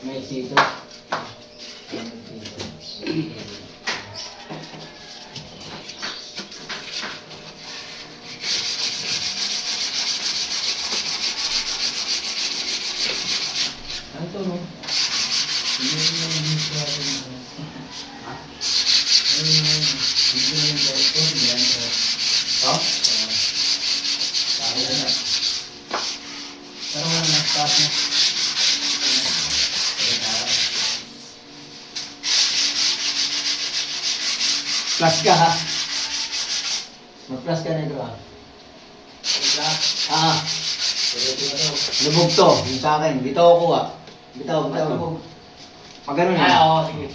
May sito. Ano to, no? Hindi mo yung sa atin. Ha? Ano yung hindi mo yung sa ito? Hindi yan sa... Oh? Bakit na? Pero nga nag-stop na. Plus ka ha? Mag-plus ka na ito ha? Plus? Ah. Lubog to, yung sa akin. Bitaw ako ha. Bitaw. Pag ganun yan. Oo, sige.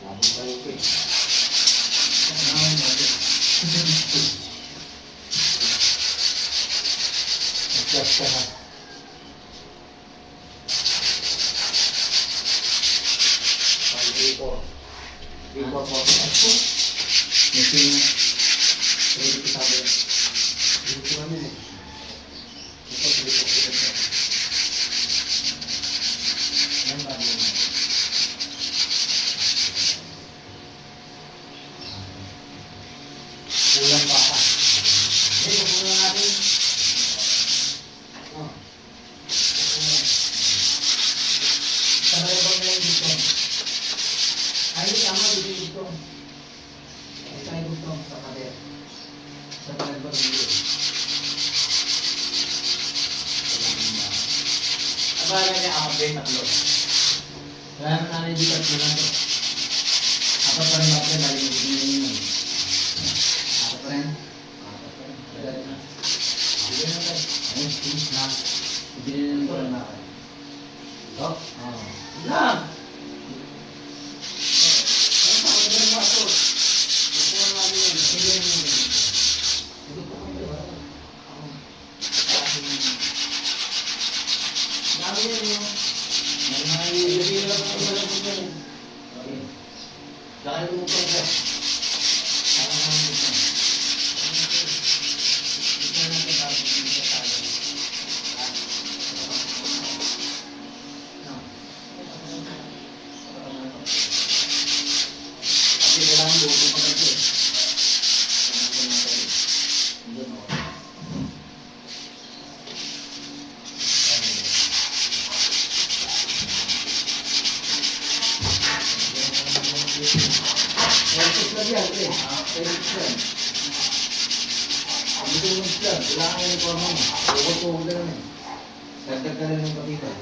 Labong tayo ko eh. Mag-plus ka ha? Before po. Missing. Ready to sabi. Dito kami eh. Ito, dito. Yan ba yun? Kulang pa ka. Ito, kulang natin. Sabay ba na yung dito? Ay, tama dito. Ay, gusto sa kader. Sa kader ba dito? Abala niya ako din tatlo. Kaya namin dito tatlo lang to. Ako pa rin ako dahil hindi nyo. Ako pa rin. Dali na. Sige na tayo. Ay, please na. Hindi nyo ko lang ako. Ito? Oo. Lang! Dagdag ka rin ng kapital.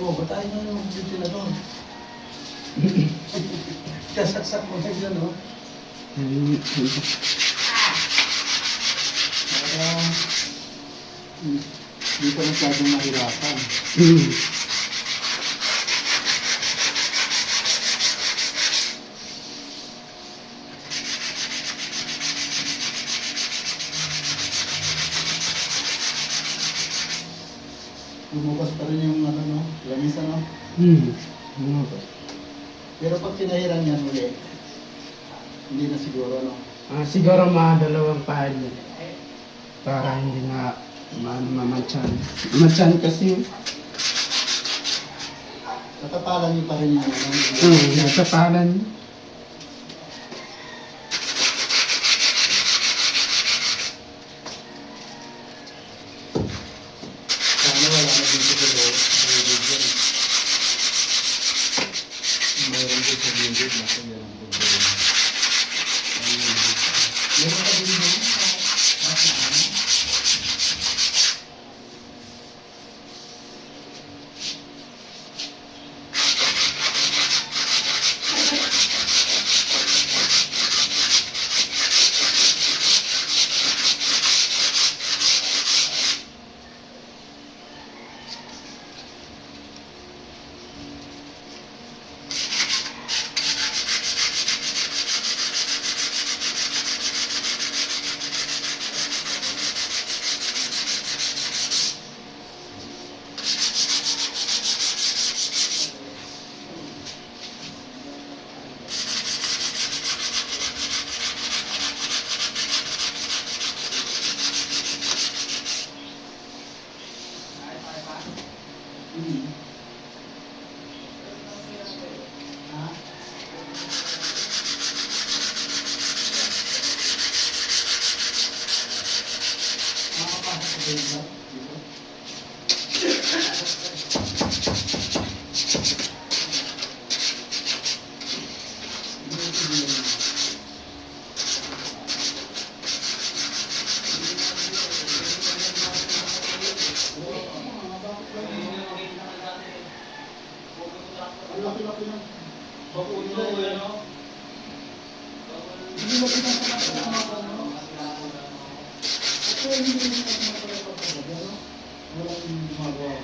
Oo, bataan nyo yung video na doon. Kasaksak mo na yun, no? Parang hindi pa masyadong mahirapan. Lumabas pa rin yung ano, no? Lamis, ano? Lumabas. Pero pag pinahiran yan ulit, hindi na siguro, no? Siguro mga dalawang pahal para hindi na mamantsan. Mamantsan kasi Tatapalan niyo pa rin yung ano? natapalan. Sana wala na dito sa loob. Mayroon dyan. Mayroon dito sa bingid. Nasa meron dito. Meron ka din mo? Laki-laki ng bakulo, ano? Hindi mo pinasakit sa mga ano? hindi naman pala pagkakagabi, ano? Walang gumagawa.